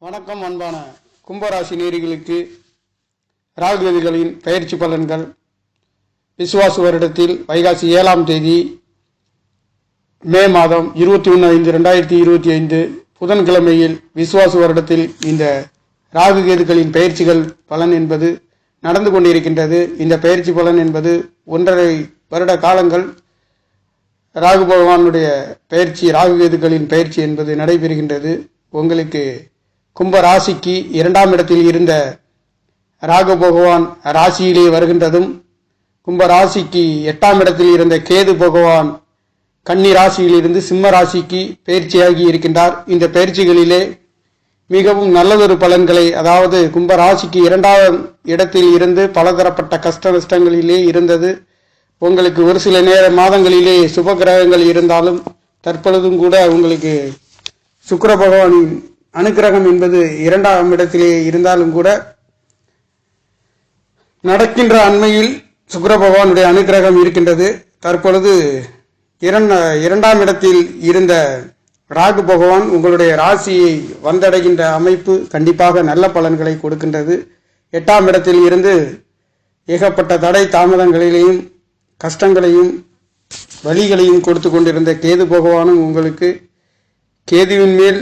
வணக்கம் அன்பான கும்பராசி நேயர்களுக்கு ராகுகதிகளின் பயிற்சி பலன்கள். விசுவாச வருடத்தில் வைகாசி 7ஆம் தேதி மே மாதம் 21/5/2025 புதன்கிழமையில் விசுவாச வருடத்தில் இந்த ராகுகேதுகளின் பயிற்சிகள் பலன் என்பது நடந்து கொண்டிருக்கின்றது. இந்த பயிற்சி பலன் என்பது 1.5 வருட காலங்கள் ராகு பகவானுடைய பயிற்சி, ராகுகேதுகளின் பயிற்சி என்பது நடைபெறுகின்றது. உங்களுக்கு கும்ப ராசிக்கு 2ஆம் இடத்தில் இருந்த ராகு பகவான் ராசியிலே வருகின்றதும், கும்ப ராசிக்கு 8ஆம் இடத்தில் இருந்த கேது பகவான் கன்னி ராசியிலிருந்து சிம்ம ராசிக்கு பயிற்சியாகி இருக்கின்றார். இந்த பயிற்சிகளிலே மிகவும் நல்லதொரு பலன்களை, அதாவது கும்ப ராசிக்கு 2ஆம் இடத்தில் இருந்து பலதரப்பட்ட கஷ்ட நஷ்டங்களிலே இருந்தது. உங்களுக்கு ஒரு சில மாதங்களிலே சுப கிரகங்கள் இருந்தாலும் தற்பொழுதும் கூட உங்களுக்கு சுக்கிர பகவானின் அனுக்கிரகம் என்பது 2ஆம் இடத்திலே இருந்தாலும் கூட நடக்கின்ற அண்மையில் சுக்கிர பகவானுடைய அனுக்கிரகம் இருக்கின்றது. தற்பொழுது 2ஆம் இடத்தில் இருந்த ராகு பகவான் உங்களுடைய ராசியை வந்தடைகின்ற அமைப்பு கண்டிப்பாக நல்ல பலன்களை கொடுக்கின்றது. 8ஆம் இடத்தில் இருந்து ஏகப்பட்ட தடை தாமதங்களிலேயும் கஷ்டங்களையும் வலிகளையும் கொடுத்து கொண்டிருந்த கேது பகவானும் உங்களுக்கு கேதுவின் மேல்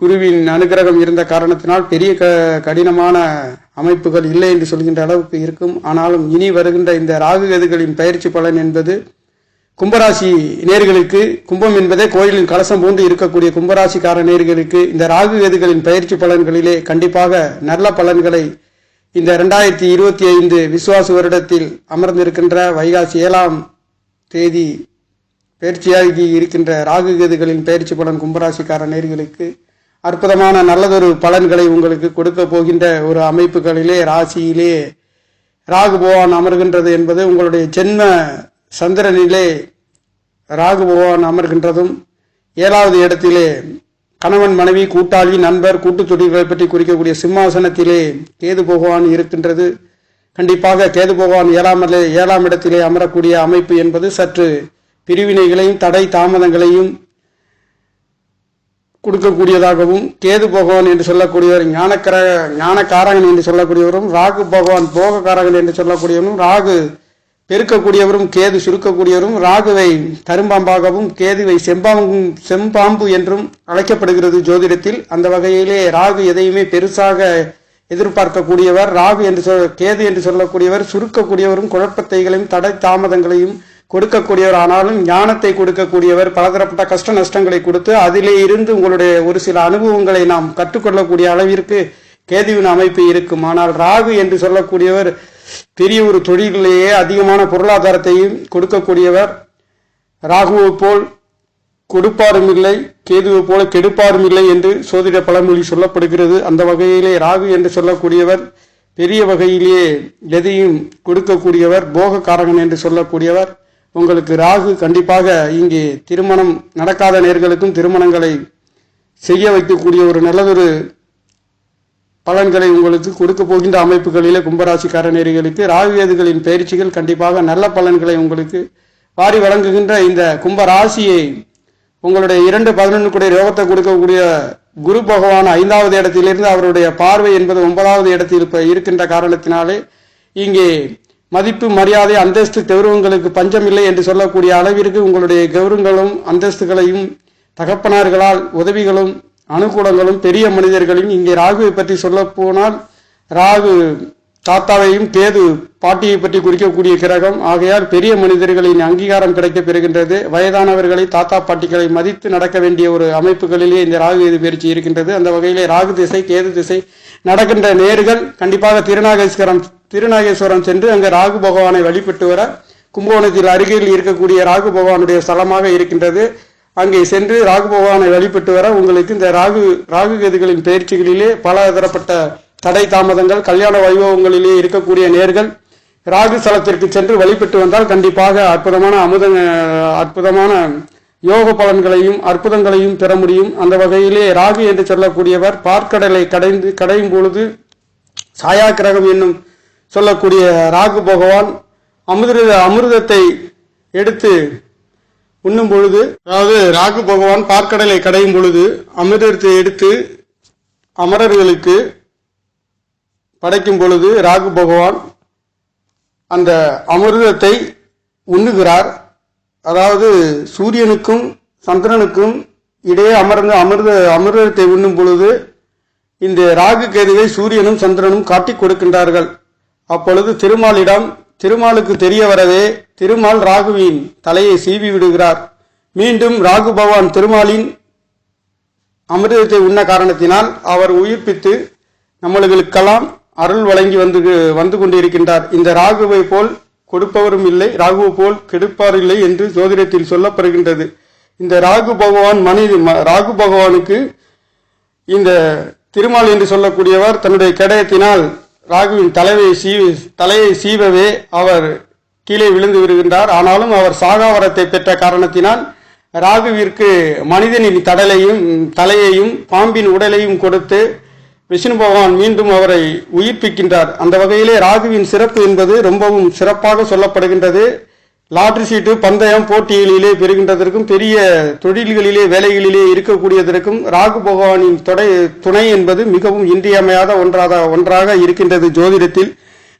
குருவின் அனுகிரகம் இருந்த காரணத்தினால் பெரிய கடினமான அமைப்புகள் இல்லை என்று சொல்கின்ற அளவுக்கு இருக்கும். ஆனாலும் இனி வருகின்ற இந்த ராகு கேதுகளின் பயிற்சி பலன் என்பது கும்பராசி நேர்களுக்கு, கும்பம் என்பதே கோயிலின் கலசம் போன்று இருக்கக்கூடிய கும்பராசிக்கார நேர்களுக்கு இந்த ராகு கேதுகளின் பயிற்சி பலன்களிலே கண்டிப்பாக நல்ல பலன்களை இந்த 2025 விசுவாச வருடத்தில் அமர்ந்திருக்கின்ற வைகாசி 7ஆம் தேதி பயிற்சியாகி இருக்கின்ற ராகு கேதுகளின் பயிற்சி பலன் கும்பராசிக்கார நேர்களுக்கு அற்புதமான நல்லதொரு பலன்களை உங்களுக்கு கொடுக்க போகின்ற ஒரு அமைப்புகளிலே ராசியிலே ராகு பகவான் அமர்கின்றது என்பது உங்களுடைய ஜென்ம சந்திரனிலே ராகு பகவான் அமர்கின்றதும், 7வது இடத்திலே கணவன் மனைவி கூட்டாளி நண்பர் கூட்டு தொழில்களை பற்றி குறிக்கக்கூடிய சிம்மாசனத்திலே கேது பகவான் இருக்கின்றது. கண்டிப்பாக கேது பகவான் 7ஆம் இடத்திலே அமரக்கூடிய அமைப்பு என்பது சற்று பிரிவினைகளையும் தடை தாமதங்களையும் கொடுக்கக்கூடியதாகவும், கேது பகவான் என்று சொல்லக்கூடியவர் ஞானக்காரகன் என்று சொல்லக்கூடியவரும், ராகு பகவான் போகக்காரகன் என்று சொல்லக்கூடியவரும், ராகு பெருக்கக்கூடியவரும் கேது சுருக்கக்கூடியவரும், ராகுவை கரும்பாம்பாகவும் கேதுவை செம்பாம்பு என்றும் அழைக்கப்படுகிறது ஜோதிடத்தில். அந்த வகையிலே ராகு எதையுமே பெருசாக எதிர்பார்க்கக்கூடியவர். ராகு என்று கேது என்று சொல்லக்கூடியவர் சுருக்கக்கூடியவரும் குழப்பத்தைகளையும் தடை தாமதங்களையும் கொடுக்கக்கூடியவர். ஆனாலும் ஞானத்தை கொடுக்கக்கூடியவர். பலதரப்பட்ட கஷ்ட நஷ்டங்களை கொடுத்து அதிலே இருந்து உங்களுடைய ஒரு சில அனுபவங்களை நாம் கற்றுக்கொள்ளக்கூடிய அளவிற்கு கேதுவின் அமைப்பு இருக்கும். ஆனால் ராகு என்று சொல்லக்கூடியவர் பெரிய ஒரு தொழிலிலேயே அதிகமான பொருளாதாரத்தையும் கொடுக்கக்கூடியவர். ராகுவை போல் கொடுப்பாரும் இல்லை, கேதுவை போல கெடுப்பாரும் இல்லை என்று சோதிட பழமொழி சொல்லப்படுகிறது. அந்த வகையிலே ராகு என்று சொல்லக்கூடியவர் பெரிய வகையிலேயே எதையும் கொடுக்கக்கூடியவர், போகக்காரகன் என்று சொல்லக்கூடியவர். உங்களுக்கு ராகு கண்டிப்பாக இங்கே திருமணம் நடக்காத நேர்களுக்கும் திருமணங்களை செய்ய வைக்கக்கூடிய ஒரு நல்லதொரு பலன்களை உங்களுக்கு கொடுக்க போகின்ற அமைப்புகளிலே கும்பராசிக்கார நேர்களுக்கு ராகு கேதுகளின் பயிற்சிகள் கண்டிப்பாக நல்ல பலன்களை உங்களுக்கு வாரி வழங்குகின்ற இந்த கும்பராசியை உங்களுடைய 2-11 கூடிய யோகத்தை கொடுக்கக்கூடிய குரு பகவான் 5வது இடத்திலிருந்து அவருடைய பார்வை என்பது 9வது இடத்தில் இருக்கின்ற காரணத்தினாலே இங்கே மதிப்பு மரியாதை அந்தஸ்து கௌரவங்களுக்கு பஞ்சமில்லை என்று சொல்லக்கூடிய அளவிற்கு உங்களுடைய கௌரவங்களும் அந்தஸ்துகளையும் தகப்பனார்களால் உதவிகளும் அனுகூலங்களும் பெரிய மனிதர்களையும் இங்கே ராகுவை பற்றி சொல்ல போனால் ராகு தாத்தாவையும் கேது பாட்டியை பற்றி குறிக்கக்கூடிய கிரகம். ஆகையால் பெரிய மனிதர்களின் அங்கீகாரம் கிடைக்க பெறுகின்றது. வயதானவர்களை தாத்தா பாட்டிகளை மதித்து நடக்க வேண்டிய ஒரு அமைப்புகளிலே இந்த ராகு கேது பயிற்சி இருக்கின்றது. அந்த வகையிலே ராகு திசை கேது திசை நடக்கின்ற நேர்கள் கண்டிப்பாக திருநாகேஸ்வரம் சென்று அங்கு ராகு பகவானை வழிபட்டு வர கும்பகோணத்தில் அருகில் இருக்கக்கூடிய ராகு பகவானுடைய ஸ்தலமாக இருக்கின்றது. அங்கே சென்று ராகு பகவானை வழிபட்டு வர உங்களுக்கு இந்த ராகு கேதுகளின் பயிற்சிகளிலே பல தரப்பட்ட தடை தாமதங்கள் கல்யாண வைபவங்களிலே இருக்கக்கூடிய நேர்கள் ராகு ஸ்தலத்திற்கு சென்று வழிபட்டு வந்தால் கண்டிப்பாக அற்புதமான யோக பலன்களையும் அற்புதங்களையும் பெற முடியும். அந்த வகையிலே ராகு என்று சொல்லக்கூடியவர் பார்க்கடலை கடையும் பொழுது சாயா கிரகம் என்னும் சொல்லக்கூடிய ராகு பகவான் அமிர்தத்தை எடுத்து உண்ணும் பொழுது, அதாவது ராகு பகவான் பார்க்கடலை கடையும் பொழுது அமிர்தத்தை எடுத்து அமரர்களுக்கு படைக்கும் பொழுது ராகு பகவான் அந்த அமிர்தத்தை உண்ணுகிறார். அதாவது சூரியனுக்கும் சந்திரனுக்கும் இடையே அமர்ந்து அமிர்தத்தை உண்ணும் பொழுது இந்த ராகு கேதுவை சூரியனும் சந்திரனும் காட்டிக் கொடுக்கின்றார்கள். அப்பொழுது திருமாலுக்கு தெரிய வரவே திருமால் ராகுவின் தலையை சீவி விடுகிறார். மீண்டும் ராகு பகவான் திருமாலின் அமிர்தத்தை உண்ண காரணத்தினால் அவர் உயிர்ப்பித்து நம்மளுக்கெல்லாம் அருள் வழங்கி வந்து கொண்டிருக்கின்றார். இந்த ராகுவை போல் கொடுப்பவரும் இல்லை, ராகுவை போல் கெடுப்பார் இல்லை என்று ஜோதிடத்தில் சொல்லப்படுகின்றது. இந்த ராகு பகவானுக்கு இந்த திருமால் என்று சொல்லக்கூடியவர் தன்னுடைய கேடயத்தினால் ராகுவின் தலையை சீவவே அவர் கீழே விழுந்து விடுகின்றார். ஆனாலும் அவர் சாகாவரத்தை பெற்ற காரணத்தினால் ராகுவிற்கு மனிதனின் தலையையும் பாம்பின் உடலையும் கொடுத்து விஷ்ணு பகவான் மீண்டும் அவரை உயிர்ப்பிக்கின்றார். அந்த வகையிலே ராகுவின் சிறப்பு என்பது ரொம்பவும் சிறப்பாக சொல்லப்படுகின்றது. லாட்டரி சீட்டு பந்தயம் போட்டிகளிலே பெறுகின்றதற்கும் பெரிய தொழில்களிலே வேலைகளிலே இருக்கக்கூடியதற்கும் ராகு பகவானின் துணை என்பது மிகவும் இன்றியமையாத ஒன்றாக இருக்கின்றது. ஜோதிடத்தில்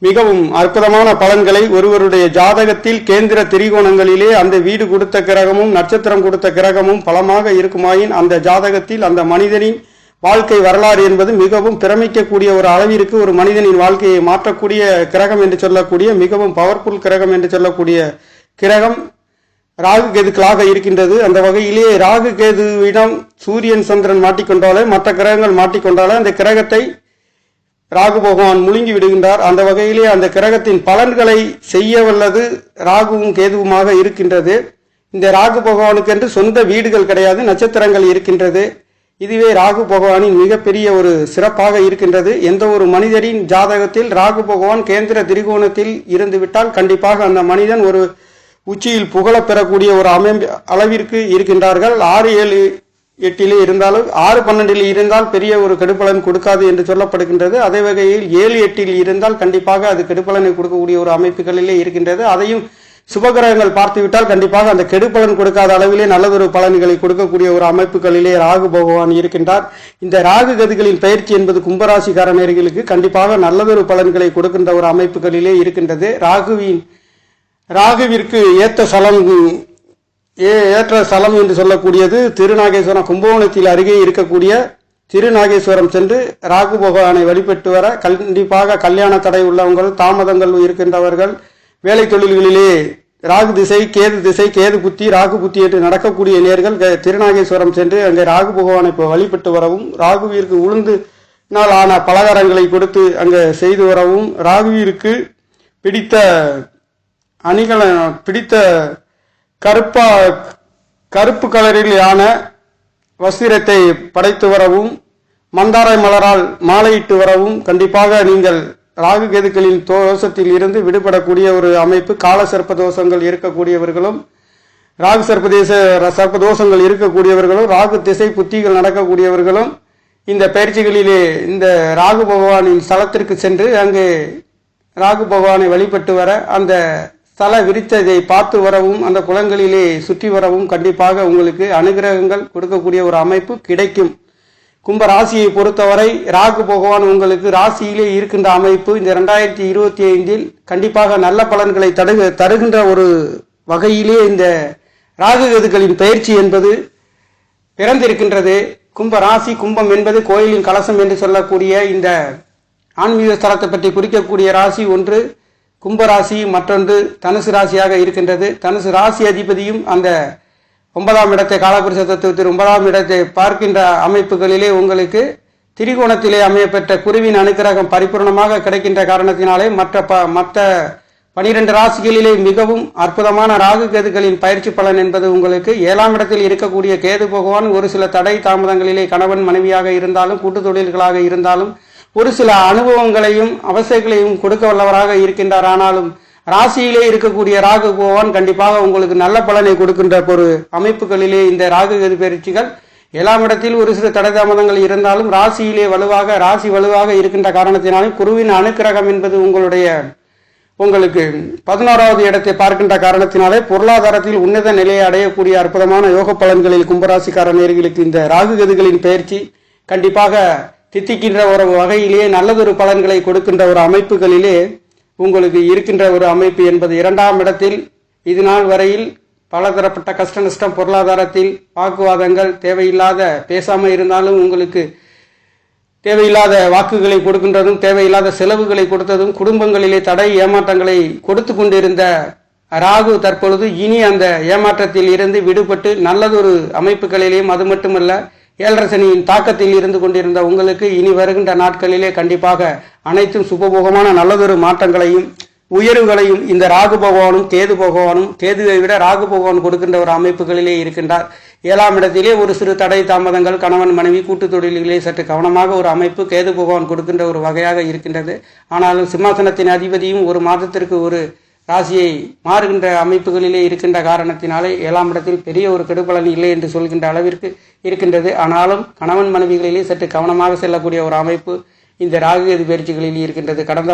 மிகவும் அற்புதமான பலன்களை ஒருவருடைய ஜாதகத்தில் கேந்திர திரிகோணங்களிலே அந்த வீடு கொடுத்த கிரகமும் நட்சத்திரம் கொடுத்த கிரகமும் பலமாக இருக்குமாயின் அந்த ஜாதகத்தில் அந்த மனிதனின் வாழ்க்கை வரலாறு என்பது மிகவும் பிரமிக்கக்கூடிய ஒரு அளவிற்கு ஒரு மனிதனின் வாழ்க்கையை மாற்றக்கூடிய கிரகம் என்று சொல்லக்கூடிய மிகவும் பவர்ஃபுல் கிரகம் என்று சொல்லக்கூடிய கிரகம் ராகு கேதுக்களாக இருக்கின்றது. அந்த வகையிலே ராகு கேதுவிடம் சூரியன் சந்திரன் மாட்டிக்கொண்டாலே மற்ற கிரகங்கள் மாட்டிக்கொண்டாலே அந்த கிரகத்தை ராகு பகவான் முழுங்கி விடுகின்றார். அந்த வகையிலே அந்த கிரகத்தின் பலன்களை செய்ய வல்லது ராகுவும் கேதுவுமாக இருக்கின்றது. இந்த ராகு பகவானுக்கு என்று சொந்த வீடுகள் கிடையாது, நட்சத்திரங்கள் இருக்கின்றது. இதுவே ராகு பகவானின் மிகப்பெரிய ஒரு சிறப்பாக இருக்கின்றது. எந்த ஒரு மனிதரின் ஜாதகத்தில் ராகு பகவான் கேந்திர திரிகோணத்தில் இருந்துவிட்டால் கண்டிப்பாக அந்த மனிதன் ஒரு உச்சியில் புகழ பெறக்கூடிய ஒரு அளவிற்கு இருக்கின்றார்கள். 6, 7, 8 இருந்தாலும் 6, 12 இருந்தால் பெரிய ஒரு கெடுபலன் கொடுக்காது என்று சொல்லப்படுகின்றது. அதே வகையில் 7, 8 இருந்தால் கண்டிப்பாக அது கெடுபலனை கொடுக்கக்கூடிய ஒரு அமைப்புகளிலே இருக்கின்றது. அதையும் சுபகிரகங்கள் பார்த்துவிட்டால் கண்டிப்பாக அந்த கெடுபலன் கொடுக்காத அளவிலே நல்லதொரு பலன்களை கொடுக்கக்கூடிய ஒரு அமைப்புகளிலே ராகு பகவான் இருக்கின்றார். இந்த ராகு கதிகளின் பயிற்சி என்பது கும்பராசிக்காரர்களுக்கு கண்டிப்பாக நல்லதொரு பலன்களை கொடுக்கின்ற ஒரு அமைப்புகளிலே இருக்கின்றது. ராகுவிற்கு ஏற்ற ஸ்தலம் என்று சொல்லக்கூடியது திருநாகேஸ்வரம், கும்பகோணத்தில் அருகே இருக்கக்கூடிய திருநாகேஸ்வரம் சென்று ராகு பகவானை வழிபட்டு வர கண்டிப்பாக கல்யாண தடை உள்ளவங்கள், தாமதங்கள் இருக்கின்றவர்கள், வேலை தொழில்களிலே ராகு திசை கேது திசை கேது புத்தி ராகு புத்தி என்று நடக்கக்கூடிய நேர்கள் திருநாகேஸ்வரம் சென்று அங்கே ராகு பகவானை வழிபட்டு வரவும், ராகுவிற்கு உளுந்து நாள் ஆன பலகாரங்களை கொடுத்து அங்கே செய்து வரவும், ராகுவிற்கு பிடித்த கருப்பு கலரில் ஆன வஸ்திரத்தை படைத்து வரவும், மந்தாரை மலரால் மாலையிட்டு வரவும் கண்டிப்பாக நீங்கள் ராகு கேதுக்களின் தோஷத்தில் இருந்து விடுபடக்கூடிய ஒரு அமைப்பு. கால சர்ப்ப தோஷங்கள் இருக்கக்கூடியவர்களும், ராகு சர்ப்ப தோஷங்கள் இருக்கக்கூடியவர்களும், ராகு திசை புத்திகள் நடக்கக்கூடியவர்களும் இந்த பயிற்சிகளிலே இந்த ராகு பகவானின் ஸ்தலத்திற்கு சென்று அங்கு ராகு பகவானை வழிபட்டு வர அந்த ஸ்தல விருத்தத்தை பார்த்து வரவும், அந்த குளங்களிலே சுற்றி வரவும் கண்டிப்பாக உங்களுக்கு அனுகிரகங்கள் கொடுக்கக்கூடிய ஒரு அமைப்பு கிடைக்கும். கும்ப ராசியை பொறுத்தவரை ராகு பகவான் உங்களுக்கு ராசியிலே இருக்கின்ற அமைப்பு இந்த 2025 கண்டிப்பாக நல்ல பலன்களை தருகின்ற ஒரு வகையிலே இந்த ராகு கேதுக்களின் பயிற்சி என்பது பிறந்திருக்கின்றது. கும்ப ராசி, கும்பம் என்பது கோயிலின் கலசம் என்று சொல்லக்கூடிய இந்த ஆன்மீக ஸ்தலத்தை பற்றி குறிக்கக்கூடிய ராசி ஒன்று கும்பராசி, மற்றொன்று தனுசு ராசியாக இருக்கின்றது. தனுசு ராசி அதிபதியும் அந்த 9ஆம் இடத்தை காலபுருஷ தத்துவத்தில் 9ஆம் இடத்தை பார்க்கின்ற அமைப்புகளிலே உங்களுக்கு திரிகோணத்திலே அமையப்பெற்ற குருவின் அனுக்கிரகம் பரிபூர்ணமாக கிடைக்கின்ற காரணத்தினாலே மற்ற 12 ராசிகளிலே மிகவும் அற்புதமான ராகு கேதுகளின் பயிற்சி பலன் என்பது உங்களுக்கு 7ஆம் இடத்தில் இருக்கக்கூடிய கேது பகவான் ஒரு சில தடை தாமதங்களிலே கணவன் மனைவியாக இருந்தாலும் கூட்டு தொழில்களாக இருந்தாலும் ஒரு சில அனுபவங்களையும் அவசரங்களையும் கொடுக்க வல்லவராக இருக்கின்றார். ஆனாலும் ராசியிலே இருக்கக்கூடிய ராகு பகவான் கண்டிப்பாக உங்களுக்கு நல்ல பலனை கொடுக்கின்ற ஒரு அமைப்புகளிலே இந்த ராகு கேது பயிற்சிகள் 7ஆம் இடத்தில் ஒரு சில தடை தாமதங்கள் இருந்தாலும் ராசி வலுவாக இருக்கின்ற காரணத்தினாலும் குருவின் அனுக்கிரகம் என்பது உங்களுக்கு 11வது இடத்தை பார்க்கின்ற காரணத்தினாலே பொருளாதாரத்தில் உன்னத நிலையை அடையக்கூடிய அற்புதமான யோக பலன்களில் கும்பராசிக்கார நேயர்களுக்கு இந்த ராகு கேதுகளின் பயிற்சி கண்டிப்பாக தித்திக்கின்ற ஒரு வகையிலே நல்லதொரு பலன்களை கொடுக்கின்ற ஒரு அமைப்புகளிலே உங்களுக்கு இருக்கின்ற ஒரு அமைப்பு என்பது 2ஆம் இடத்தில் இது நாள் வரையில் பலதரப்பட்ட கஷ்ட நஷ்டம், பொருளாதாரத்தில் வாக்குவாதங்கள், தேவையில்லாத பேசாமல் இருந்தாலும் உங்களுக்கு தேவையில்லாத வாக்குகளை கொடுக்கின்றதும் தேவையில்லாத செலவுகளை கொடுத்ததும் குடும்பங்களிலே தடை ஏமாற்றங்களை கொடுத்து கொண்டிருந்த ராகு தற்பொழுது இனி அந்த ஏமாற்றத்தில் இருந்து விடுபட்டு நல்லதொரு அமைப்புகளிலேயும், அது மட்டுமல்ல 7.5 சனியின் தாக்கத்தில் இருந்து கொண்டிருந்த உங்களுக்கு இனி வருகின்ற நாட்களிலே கண்டிப்பாக அனைத்தும் சுபபோகமான நல்லதொரு மாற்றங்களையும் உயர்வுகளையும் இந்த ராகு பகவானும் கேது பகவானும், கேதுவை விட ராகு பகவான் கொடுக்கின்ற ஒரு அமைப்புகளிலே இருக்கின்றார். 7ஆம் இடத்திலே ஒரு சிறு தடை தாமதங்கள், கணவன் மனைவி கூட்டு தொழில்களே சற்று கவனமாக ஒரு அமைப்பு கேது பகவான் கொடுக்கின்ற ஒரு வகையாக இருக்கின்றது. ஆனாலும் சிம்மாசனத்தின் அதிபதியும் ஒரு மாதத்திற்கு ஒரு ராசியை மாறுகின்ற அமைப்புகளிலே இருக்கின்ற காரணத்தினாலே 7ஆம் இடத்தில் பெரிய ஒரு கெடுபலன் இல்லை என்று சொல்கின்ற அளவிற்கு இருக்கின்றது. ஆனாலும் கணவன் மனைவிகளிலே சற்று கவனமாக செல்லக்கூடிய ஒரு அமைப்பு இந்த ராகு கேது பயிற்சிகளில் இருக்கின்றது. கடந்த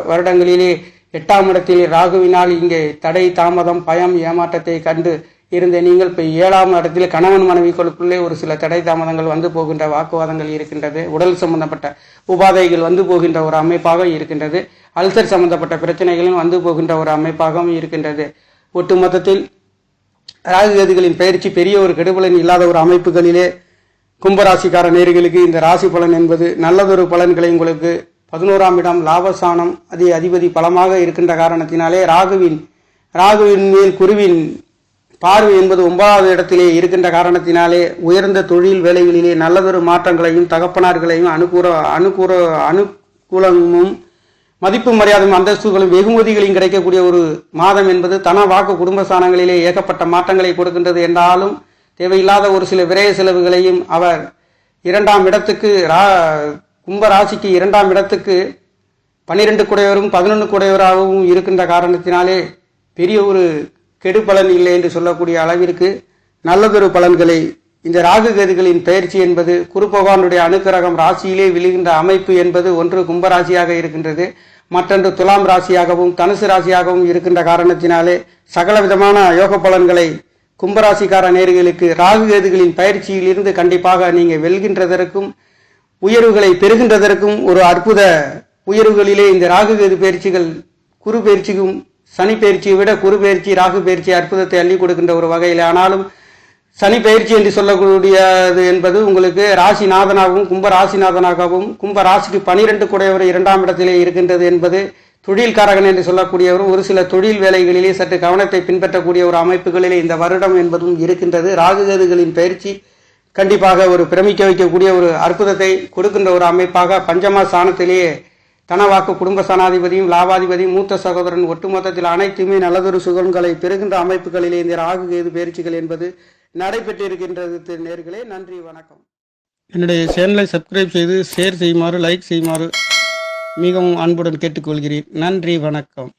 வருடங்களிலே 8ஆம் இடத்தில் ராகுவினால் இங்கே தடை தாமதம் பயம் ஏமாற்றத்தை கண்டு இருந்த நீங்கள் இப்போ 7ஆம் இடத்தில் கணவன் மனைவிகளுக்குள்ளே ஒரு சில தடை தாமதங்கள் வந்து போகின்ற வாக்குவாதங்கள் இருக்கின்றது. உடல் சம்பந்தப்பட்ட உபாதைகள் வந்து போகின்ற ஒரு அமைப்பாக இருக்கின்றது. அல்சர் சம்பந்தப்பட்ட பிரச்சனைகளும் வந்து போகின்ற ஒரு அமைப்பாகவும் இருக்கின்றது. ஒட்டுமொத்தத்தில் ராகு கேதுகளின் பயிற்சி பெரிய ஒரு கெடுபலன் இல்லாத ஒரு அமைப்புகளிலே கும்பராசிக்கார நேயர்களுக்கு இந்த ராசி பலன் என்பது நல்லதொரு பலன்களை உங்களுக்கு 11ஆம் இடம் லாபஸ்தானம் அதிபதி பலமாக இருக்கின்ற காரணத்தினாலே ராகுவின் மேல் குருவின் பார்வை என்பது 9வது இடத்திலே இருக்கின்ற காரணத்தினாலே உயர்ந்த தொழில் வேலைகளிலே நல்லதொரு மாற்றங்களையும் தகப்பனார்களையும் அனுகூலமும் மதிப்பு மரியாதையும் அந்தஸ்துகளும் வெகுமதிகளையும் கிடைக்கக்கூடிய ஒரு மாதம் என்பது தன வாக்கு குடும்பஸ்தானங்களிலே ஏகப்பட்ட மாற்றங்களை கொடுக்கின்றது. என்றாலும் தேவையில்லாத ஒரு சில விரய செலவுகளையும் அவர் 2ஆம் இடத்துக்கு கும்பராசிக்கு 2ஆம் இடத்துக்கு 12 குடையவரும் 11 குடையவராகவும் இருக்கின்ற காரணத்தினாலே பெரிய ஒரு கெடு பலன் இல்லை என்று சொல்லக்கூடிய அளவிற்கு நல்லதொரு பலன்களை இந்த ராகு கேதுகளின் பயிற்சி என்பது குரு பகவானுடைய அனுக்கிரகம் ராசியிலே விழுகின்ற அமைப்பு என்பது ஒன்று கும்பராசியாக இருக்கின்றது, மற்றொன்று துலாம் ராசியாகவும் தனுசு ராசியாகவும் இருக்கின்ற காரணத்தினாலே சகல விதமான யோக பலன்களை கும்பராசிக்கார நேயர்களுக்கு ராகு கேதுகளின் பயிற்சியில் இருந்து கண்டிப்பாக நீங்கள் வெல்கின்றதற்கும் உயர்வுகளை பெறுகின்றதற்கும் ஒரு அற்புத உயர்வுகளிலே இந்த ராகு கேது பயிற்சிகள் குரு பயிற்சிக்கும் சனி பயிற்சியை விட குரு பயிற்சி ராகு பயிற்சி அற்புதத்தை அள்ளி கொடுக்கின்ற ஒரு வகையில். ஆனாலும் சனி பயிற்சி என்று சொல்லக்கூடியது என்பது உங்களுக்கு ராசிநாதனாகவும் கும்ப ராசிநாதனாகவும் கும்ப ராசிக்கு 12 குடையவர் 2ஆம் இடத்திலே இருக்கின்றது என்பது தொழில்காரகன் என்று சொல்லக்கூடியவரும் ஒரு சில தொழில் வேலைகளிலே சற்று கவனத்தை பின்பற்றக்கூடிய ஒரு அமைப்புகளிலே இந்த வருடம் என்பதும் இருக்கின்றது. ராகு கேதுகளின் பயிற்சி கண்டிப்பாக ஒரு பிரமிக்க வைக்கக்கூடிய ஒரு அற்புதத்தை கொடுக்கின்ற ஒரு அமைப்பாக பஞ்சமா ஸ்தானத்திலேயே தனவாக்கு குடும்ப ஸ்தானாதிபதியும் லாபாதிபதியும் மூத்த சகோதரன் ஒட்டுமொத்தத்தில் அனைத்துமே நல்லதொரு சுகங்களை பெறுகின்ற அமைப்புகளிலே இந்த ராகு கேது பயிற்சிகள் என்பது நடைபெற்றிருக்கின்றது. நேர்களே, நன்றி, வணக்கம். என்னுடைய சேனலை சப்ஸ்கிரைப் செய்து ஷேர் செய்யுமாறு லைக் செய்யுமாறு மிகவும் அன்புடன் கேட்டுக்கொள்கிறேன். நன்றி, வணக்கம்.